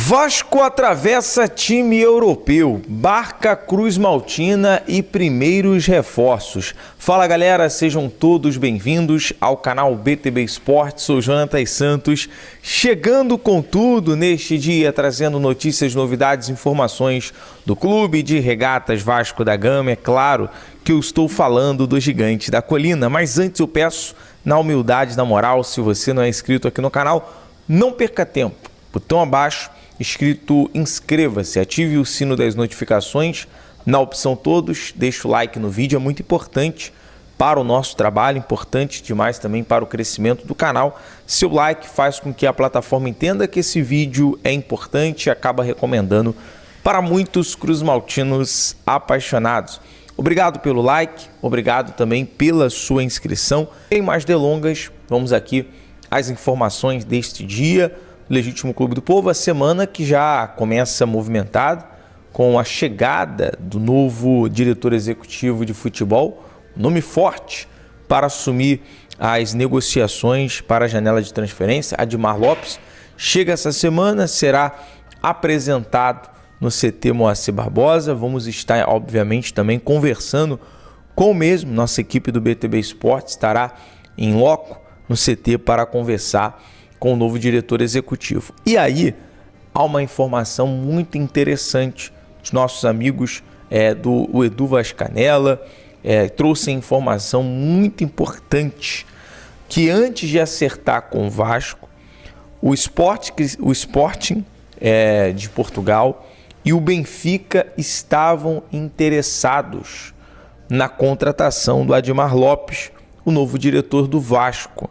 Vasco atravessa time europeu, Barca Cruz Maltina e primeiros reforços. Fala galera, sejam todos bem-vindos ao canal BTB Esportes, sou Jonatas Santos, chegando com tudo neste dia, trazendo notícias, novidades, informações do Clube de Regatas Vasco da Gama. É claro que eu estou falando do Gigante da Colina, mas antes eu peço, na humildade, na moral, se você não é inscrito aqui no canal, não perca tempo, botão abaixo, escrito inscreva-se, ative o sino das notificações na opção todos, deixa o like no vídeo, é muito importante para o nosso trabalho, importante demais também para o crescimento do canal. Seu like faz com que a plataforma entenda que esse vídeo é importante e acaba recomendando para muitos cruzmaltinos apaixonados. Obrigado pelo like, obrigado também pela sua inscrição. Sem mais delongas, vamos aqui às informações deste dia. Legítimo Clube do Povo, a semana que já começa movimentada com a chegada do novo diretor executivo de futebol, nome forte para assumir as negociações para a janela de transferência, Admar Lopes, chega essa semana, será apresentado no CT Moacir Barbosa. Vamos estar, obviamente, também conversando com o mesmo, nossa equipe do BTB Esportes estará em loco no CT para conversar com o novo diretor executivo. E aí, há uma informação muito interessante dos nossos amigos do Edu Vascanella, trouxe informação muito importante, que antes de acertar com o Vasco, o Sporting de Portugal e o Benfica estavam interessados na contratação do Admar Lopes, o novo diretor do Vasco.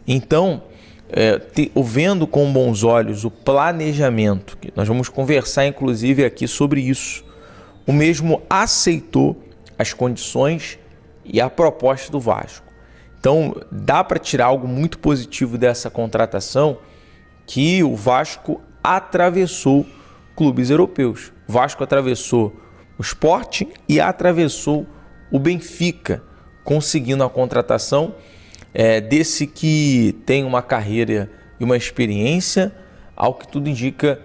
Então, vendo com bons olhos o planejamento, que nós vamos conversar inclusive aqui sobre isso, o mesmo aceitou as condições e a proposta do Vasco. Então dá para tirar algo muito positivo dessa contratação, que o Vasco atravessou clubes europeus. O Vasco atravessou o Sporting e atravessou o Benfica, conseguindo a contratação desse que tem uma carreira e uma experiência, ao que tudo indica,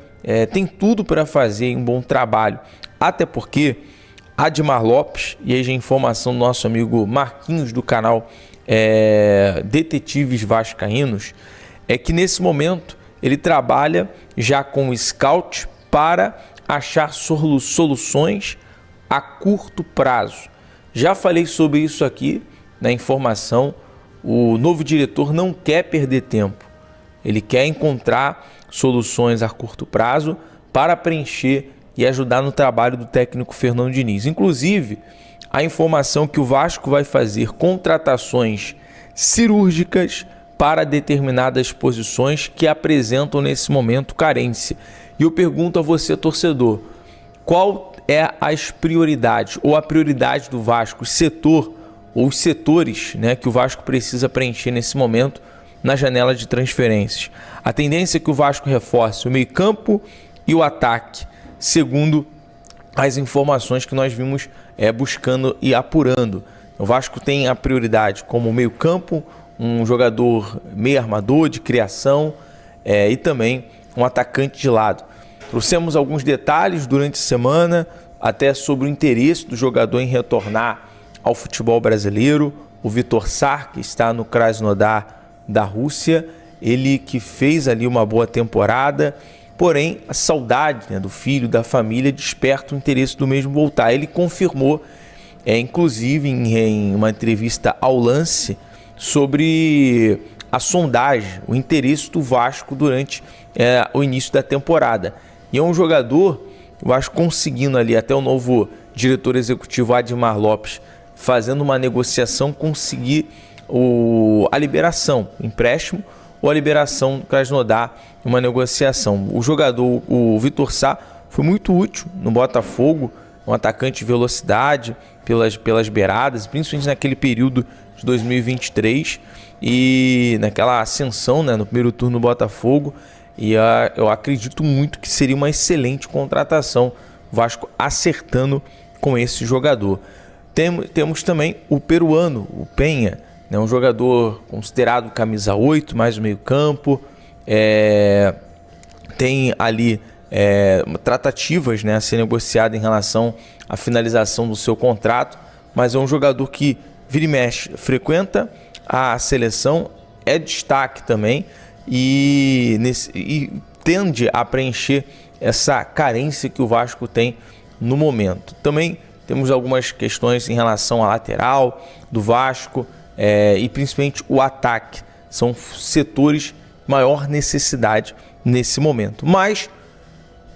tem tudo para fazer um bom trabalho. Até porque Admar Lopes, e aí a informação do nosso amigo Marquinhos do canal Detetives Vascaínos, é que nesse momento ele trabalha já com o scout para achar soluções a curto prazo. Já falei sobre isso aqui na informação. O novo diretor não quer perder tempo, ele quer encontrar soluções a curto prazo para preencher e ajudar no trabalho do técnico Fernando Diniz. Inclusive, a informação que o Vasco vai fazer contratações cirúrgicas para determinadas posições que apresentam nesse momento carência. E eu pergunto a você, torcedor, qual é as prioridades ou a prioridade do Vasco, ou os setores, que o Vasco precisa preencher nesse momento na janela de transferências? A tendência é que o Vasco reforce o meio-campo e o ataque, segundo as informações que nós vimos buscando e apurando. O Vasco tem a prioridade como meio-campo, um jogador meio armador de criação e também um atacante de lado. Trouxemos alguns detalhes durante a semana, até sobre o interesse do jogador em retornar ao futebol brasileiro. O Vitor Sar, que está no Krasnodar da Rússia, ele que fez ali uma boa temporada, porém a saudade do filho, da família, desperta o interesse do mesmo voltar. Ele confirmou, inclusive em uma entrevista ao Lance, sobre a sondagem, o interesse do Vasco durante o início da temporada. E é um jogador, o Vasco conseguindo ali até o novo diretor executivo Admar Lopes, fazendo uma negociação, conseguir a liberação, o empréstimo ou a liberação do Krasnodar, uma negociação. O jogador, o Vitor Sá, foi muito útil no Botafogo, um atacante de velocidade pelas beiradas, principalmente naquele período de 2023 e naquela ascensão no primeiro turno do Botafogo. E eu acredito muito que seria uma excelente contratação, o Vasco acertando com esse jogador. Temos também o peruano, o Penha, um jogador considerado camisa 8, mais o meio campo. Tem ali tratativas, né, a ser negociado em relação à finalização do seu contrato, mas é um jogador que vira e mexe, frequenta a seleção, é destaque também e tende a preencher essa carência que o Vasco tem no momento. Também temos algumas questões em relação à lateral do Vasco e principalmente o ataque. São setores de maior necessidade nesse momento. Mas,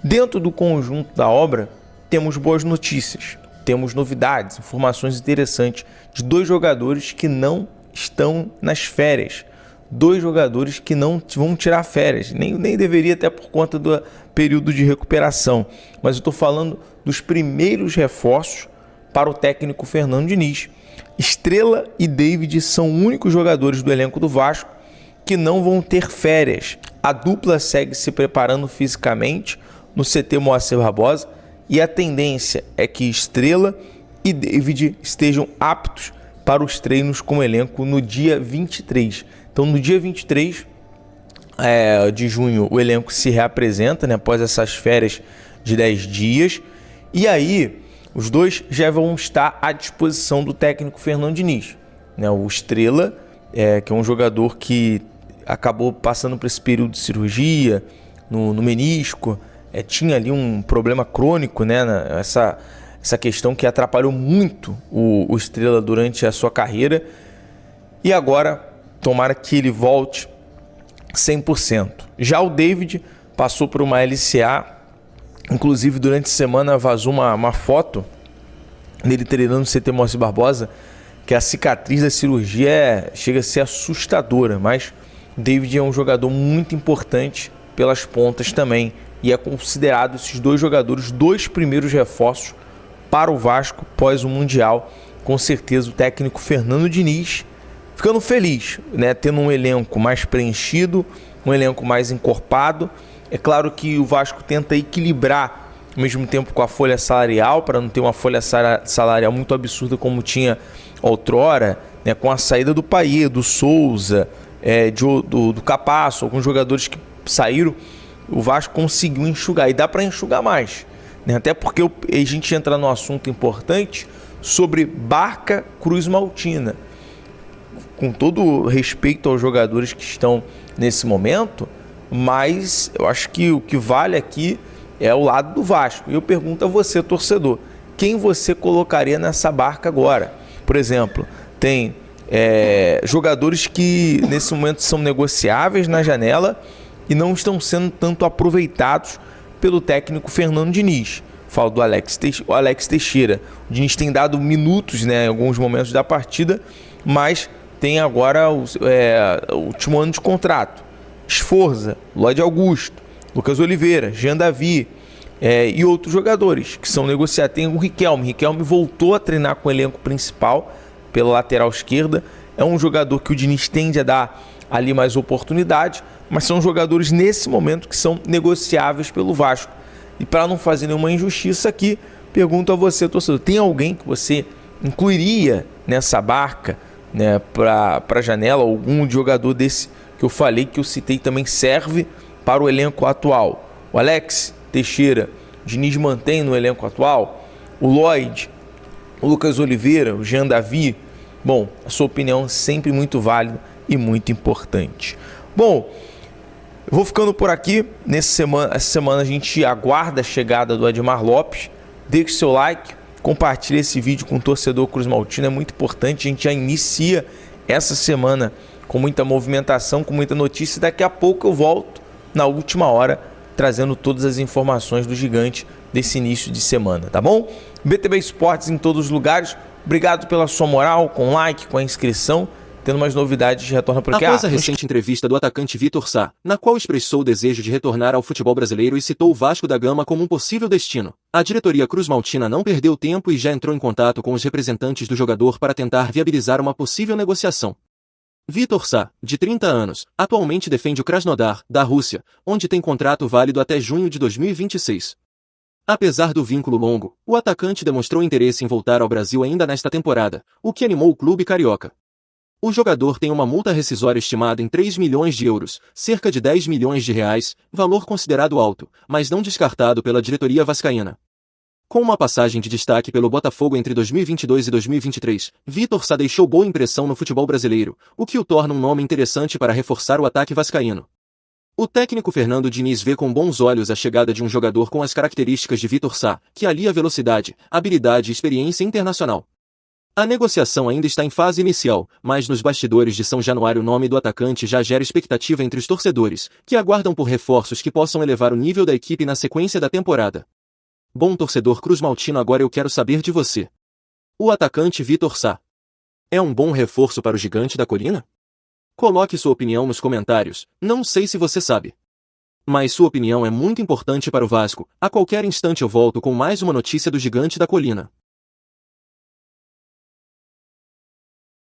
dentro do conjunto da obra, temos boas notícias, temos novidades, informações interessantes de 2 jogadores que não estão nas férias. 2 jogadores que não vão tirar férias, nem deveria, até por conta do período de recuperação. Mas eu estou falando dos primeiros reforços para o técnico Fernando Diniz. Estrela e David são os únicos jogadores do elenco do Vasco que não vão ter férias. A dupla segue se preparando fisicamente no CT Moacir Barbosa e a tendência é que Estrela e David estejam aptos para os treinos com o elenco no dia 23. Então, no dia 23 de junho, o elenco se reapresenta, né, após essas férias de 10 dias. E aí, os dois já vão estar à disposição do técnico Fernando Diniz. Né, o Estrela, que é um jogador que acabou passando por esse período de cirurgia no menisco, tinha ali um problema crônico, né, essa questão que atrapalhou muito o Estrela durante a sua carreira. E agora, tomara que ele volte 100%. Já o David passou por uma LCA, inclusive durante a semana vazou uma foto dele treinando no CT Moacir Barbosa, que a cicatriz da cirurgia chega a ser assustadora, mas o David é um jogador muito importante pelas pontas também, e é considerado esses 2 jogadores 2 primeiros reforços para o Vasco pós o Mundial. Com certeza o técnico Fernando Diniz ficando feliz, né, tendo um elenco mais preenchido, um elenco mais encorpado. É claro que o Vasco tenta equilibrar ao mesmo tempo com a folha salarial, para não ter uma folha salarial muito absurda como tinha outrora, né, com a saída do Payet, do Souza, do Capasso, alguns jogadores que saíram, o Vasco conseguiu enxugar, e dá para enxugar mais, né, até porque a gente entra num assunto importante sobre Barca Cruz Maltina. Com todo respeito aos jogadores que estão nesse momento, mas eu acho que o que vale aqui é o lado do Vasco. E eu pergunto a você, torcedor, quem você colocaria nessa barca agora? Por exemplo, tem jogadores que nesse momento são negociáveis na janela e não estão sendo tanto aproveitados pelo técnico Fernando Diniz. Falo do Alex Teixeira. O Diniz tem dado minutos, né, em alguns momentos da partida, mas tem agora o último ano de contrato. Sforza, Lloyd Augusto, Lucas Oliveira, Jean Davi e outros jogadores que são negociados. Tem o Riquelme. Riquelme voltou a treinar com o elenco principal pela lateral esquerda. É um jogador que o Diniz tende a dar ali mais oportunidade, mas são jogadores nesse momento que são negociáveis pelo Vasco. E para não fazer nenhuma injustiça aqui, pergunto a você, torcedor, tem alguém que você incluiria nessa barca, né, para a janela? Algum jogador desse que eu falei, que eu citei, também serve para o elenco atual? O Alex Teixeira, o Diniz mantém no elenco atual? O Lloyd, o Lucas Oliveira, o Jean Davi? Bom, a sua opinião é sempre muito válida e muito importante. Bom, eu vou ficando por aqui. Essa semana a gente aguarda a chegada do Admar Lopes. Deixe seu like, compartilhe esse vídeo com o torcedor Cruz Maltina, é muito importante. A gente já inicia essa semana com muita movimentação, com muita notícia. Daqui a pouco eu volto na última hora, trazendo todas as informações do gigante desse início de semana, tá bom? BTB Esportes em todos os lugares. Obrigado pela sua moral, com like, com a inscrição. Tendo mais novidades, retorna por aqui. Após a recente entrevista do atacante Vitor Sá, na qual expressou o desejo de retornar ao futebol brasileiro e citou o Vasco da Gama como um possível destino, a diretoria Cruz Maltina não perdeu tempo e já entrou em contato com os representantes do jogador para tentar viabilizar uma possível negociação. Vitor Sá, de 30 anos, atualmente defende o Krasnodar, da Rússia, onde tem contrato válido até junho de 2026. Apesar do vínculo longo, o atacante demonstrou interesse em voltar ao Brasil ainda nesta temporada, o que animou o clube carioca. O jogador tem uma multa rescisória estimada em 3 milhões de euros, cerca de 10 milhões de reais, valor considerado alto, mas não descartado pela diretoria vascaína. Com uma passagem de destaque pelo Botafogo entre 2022 e 2023, Vitor Sá deixou boa impressão no futebol brasileiro, o que o torna um nome interessante para reforçar o ataque vascaíno. O técnico Fernando Diniz vê com bons olhos a chegada de um jogador com as características de Vitor Sá, que alia velocidade, habilidade e experiência internacional. A negociação ainda está em fase inicial, mas nos bastidores de São Januário o nome do atacante já gera expectativa entre os torcedores, que aguardam por reforços que possam elevar o nível da equipe na sequência da temporada. Bom torcedor cruzmaltino, agora eu quero saber de você. O atacante Vitor Sá é um bom reforço para o Gigante da Colina? Coloque sua opinião nos comentários, não sei se você sabe. Mas sua opinião é muito importante para o Vasco. A qualquer instante eu volto com mais uma notícia do Gigante da Colina.